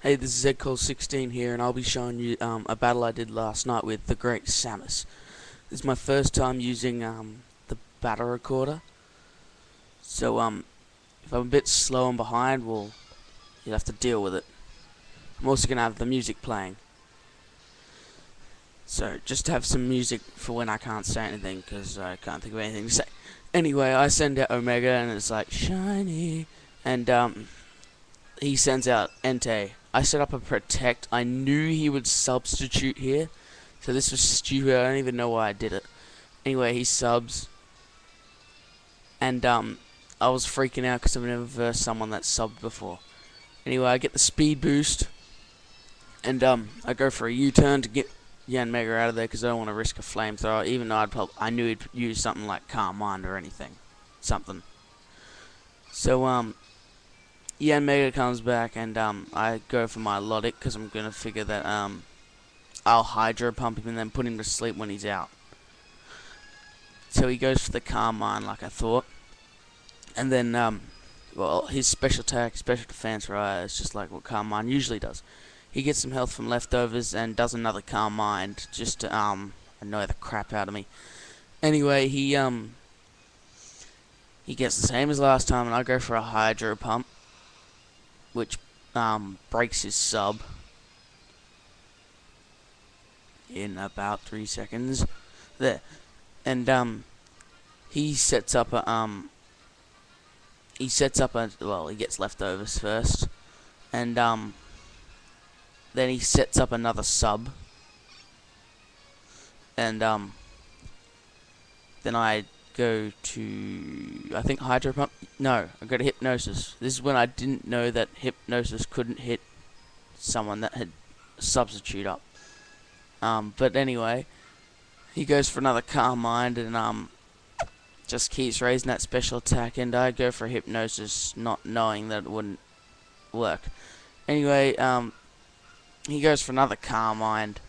Hey, this is Zcole16 here, and I'll be showing you a battle I did last night with the thegreatsamus. This is my first time using the battle recorder, so if I'm a bit slow and behind, well, you'll have to deal with it. I'm also going to have the music playing, so just to have some music for when I can't say anything, because I can't think of anything to say. Anyway, I send out Omega, and it's like, shiny, and he sends out Entei. I set up a protect. I knew he would substitute here, so this was stupid. I don't even know why I did it. Anyway, he subs, and I was freaking out because I've never versed someone that subbed before. Anyway, I get the speed boost, and I go for a U-turn to get Yan Mega out of there because I don't want to risk a flamethrower, even though I knew he'd use something like Calm Mind or anything, something. So Yan Mega comes back, and I go for my Logic because I'm gonna figure that I'll Hydro Pump him and then put him to sleep when he's out. So he goes for the Calm Mind like I thought, and then well, his special attack, special defense, right, is just like what Calm Mind usually does. He gets some health from leftovers and does another Calm Mind just to annoy the crap out of me. Anyway, he gets the same as last time, and I go for a Hydro Pump, which breaks his sub in about 3 seconds. There. And he sets up a well, he gets leftovers first, and then he sets up another sub, and then I go to, I think, Hydro Pump. No, I go to Hypnosis. This is when I didn't know that Hypnosis couldn't hit someone that had substitute up. But anyway, he goes for another Calm Mind and just keeps raising that special attack, and I go for Hypnosis, not knowing that it wouldn't work. Anyway, he goes for another Calm Mind,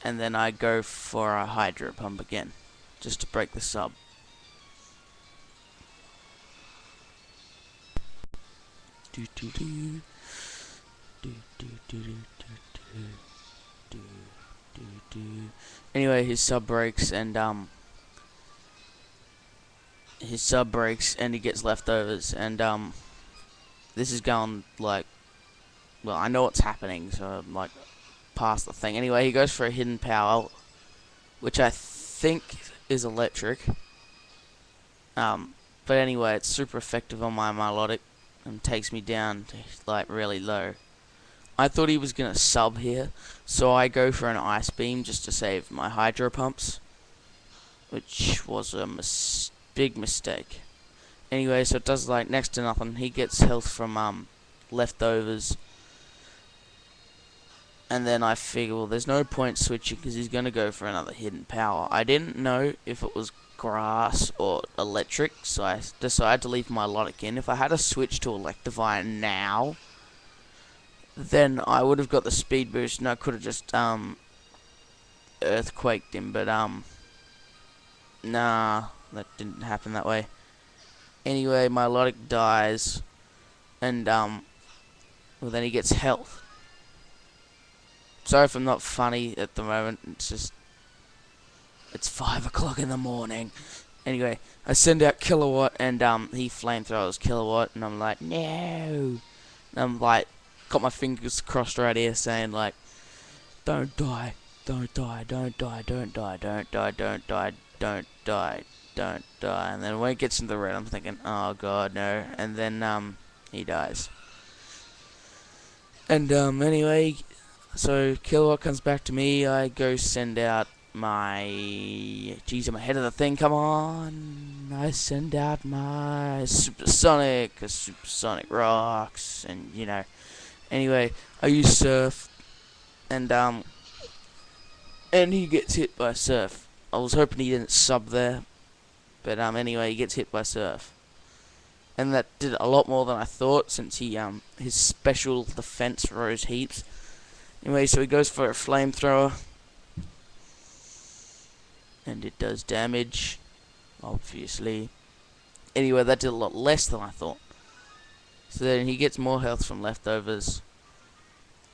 and then I go for a Hydro Pump again, just to break the sub. Anyway, his sub breaks, and he gets leftovers, and this is going like, well, I know what's happening, so I'm like past the thing. Anyway, he goes for a hidden power, which I think is electric. But anyway, it's super effective on my melodic and takes me down to like really low. I thought he was gonna sub here, so I go for an ice beam just to save my Hydro Pumps, which was a big mistake. Anyway, so it does like next to nothing. He gets health from leftovers, and then I figure, well, there's no point switching because he's gonna go for another hidden power. I didn't know if it was grass or electric, so I decided to leave my Logic in. If I had to switch to Electivire now, then I would have got the speed boost, and I could have just earthquaked him, but nah, that didn't happen that way. Anyway, my Logic dies, and well, then he gets health. Sorry if I'm not funny at the moment, it's 5 o'clock in the morning. Anyway, I send out Kilowatt, and he flamethrowers Kilowatt, and I'm like, no. And I'm like, got my fingers crossed right here, saying like, don't die, don't die, don't die, don't die, don't die, don't die, don't die, don't die. And then when it gets into the red, I'm thinking, oh god, no. And then he dies. And anyway, so Kilowatt comes back to me. I go send out my, geez, I'm ahead of the thing, come on. I send out my Supersonic, because Supersonic rocks, and you know. Anyway, I use Surf, and he gets hit by Surf. I was hoping he didn't sub there, but anyway, he gets hit by Surf. And that did a lot more than I thought, since he his special defense rose heaps. Anyway, so he goes for a flamethrower, and it does damage, obviously. Anyway, that did a lot less than I thought. So then he gets more health from leftovers,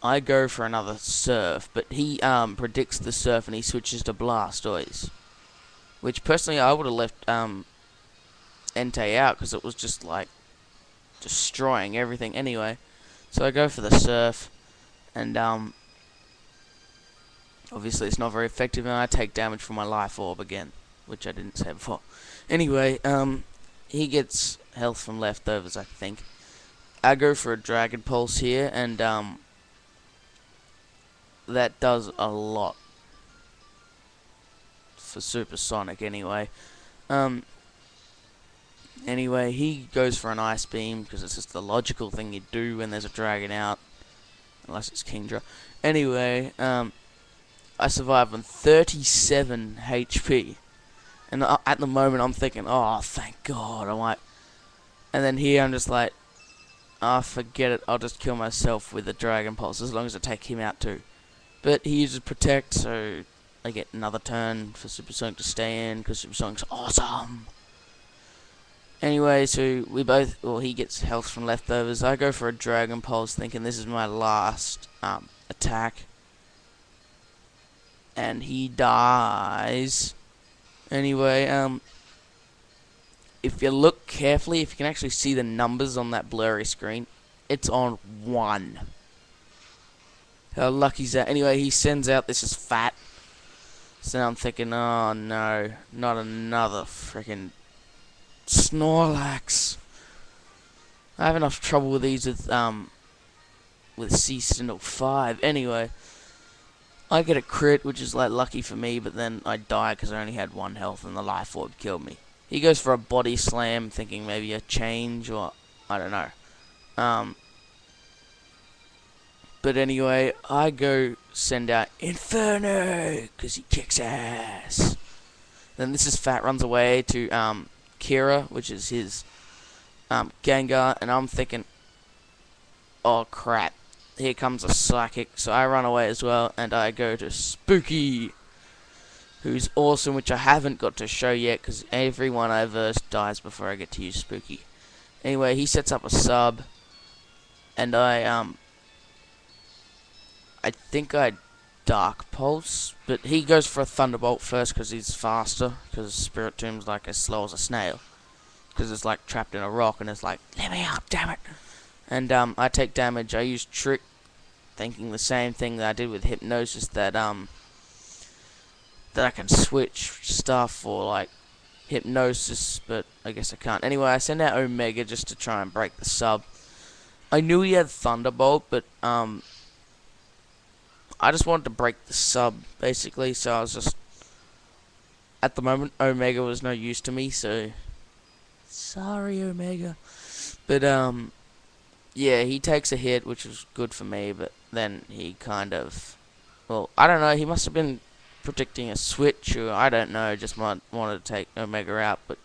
I go for another surf, but he predicts the surf and he switches to Blastoise. Which personally I would have left Entei out because it was just like destroying everything anyway. So I go for the surf, and obviously it's not very effective, and I take damage from my life orb again, which I didn't say before. Anyway, he gets health from leftovers, I think. I go for a Dragon Pulse here, and that does a lot for Supersonic anyway. Anyway, he goes for an Ice Beam because it's just the logical thing you do when there's a dragon out, unless it's Kingdra. Anyway, I survive on 37 HP, and at the moment I'm thinking, oh, thank God. I'm like, and then here I'm just like, oh, forget it. I'll just kill myself with the Dragon Pulse as long as I take him out too. But he uses Protect, so I get another turn for Supersonic to stay in because Supersonic's awesome. Anyway, so we both, well, he gets health from leftovers. I go for a Dragon Pulse thinking this is my last attack. And he dies. Anyway, if you look carefully, if you can actually see the numbers on that blurry screen, it's on 1. How lucky is that? Anyway, he sends out, this is fat. So now I'm thinking, oh no, not another freaking Snorlax. I have enough trouble with these with Zcole16. Anyway, I get a crit, which is like lucky for me, but then I die because I only had 1 health and the life orb killed me. He goes for a body slam, thinking maybe a change or I don't know. But anyway, I go send out Inferno because he kicks ass. Then this is fat runs away to Kira, which is his Gengar, and I'm thinking, oh crap, here comes a Psychic, so I run away as well, and I go to Spooky, who's awesome, which I haven't got to show yet, because everyone I verse dies before I get to use Spooky. Anyway, he sets up a sub, and I think I Dark Pulse, but he goes for a Thunderbolt first because he's faster, because Spirit Tomb's like as slow as a snail, because it's like trapped in a rock and it's like, let me out, damn it. And I take damage. I use Trick, thinking the same thing that I did with Hypnosis, that I can switch stuff for like Hypnosis, but I guess I can't. Anyway, I send out Omega just to try and break the sub. I knew he had Thunderbolt, but I just wanted to break the sub, basically, so I was just, at the moment, Omega was no use to me, so, sorry, Omega. But, yeah, he takes a hit, which was good for me, but then he kind of, well, I don't know, he must have been predicting a switch, or I don't know, just wanted to take Omega out, but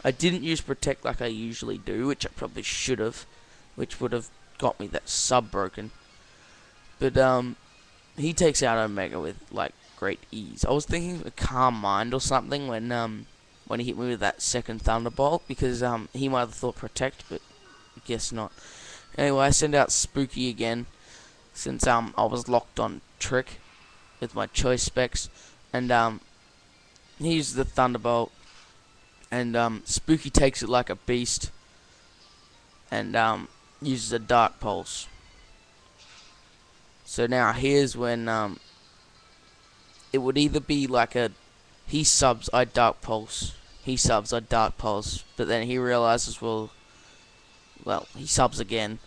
I didn't use Protect like I usually do, which I probably should have, which would have got me that sub broken. But, he takes out Omega with, like, great ease. I was thinking of Calm Mind or something when he hit me with that second Thunderbolt, because, he might have thought Protect, but I guess not. Anyway, I send out Spooky again, since, I was locked on Trick with my choice specs, and, he uses the Thunderbolt, and, Spooky takes it like a beast, and, uses a Dark Pulse. So now here's when it would either be like a he subs, I Dark Pulse, he subs, I Dark Pulse, but then he realizes, well, he subs again.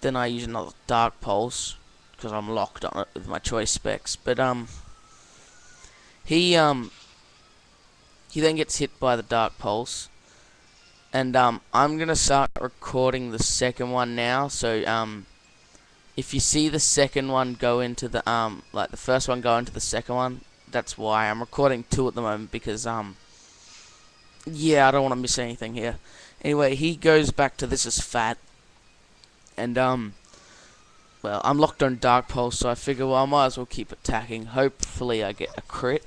Then I use another Dark Pulse because I'm locked on it with my choice specs. But he then gets hit by the Dark Pulse, and I'm gonna start recording the second one now. So if you see the second one go into the, like the first one go into the second one, that's why. I'm recording 2 at the moment because, yeah, I don't want to miss anything here. Anyway, he goes back to this is fat, and, well, I'm locked on Dark Pulse, so I figure, well, I might as well keep attacking. Hopefully I get a crit.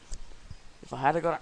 If I had got a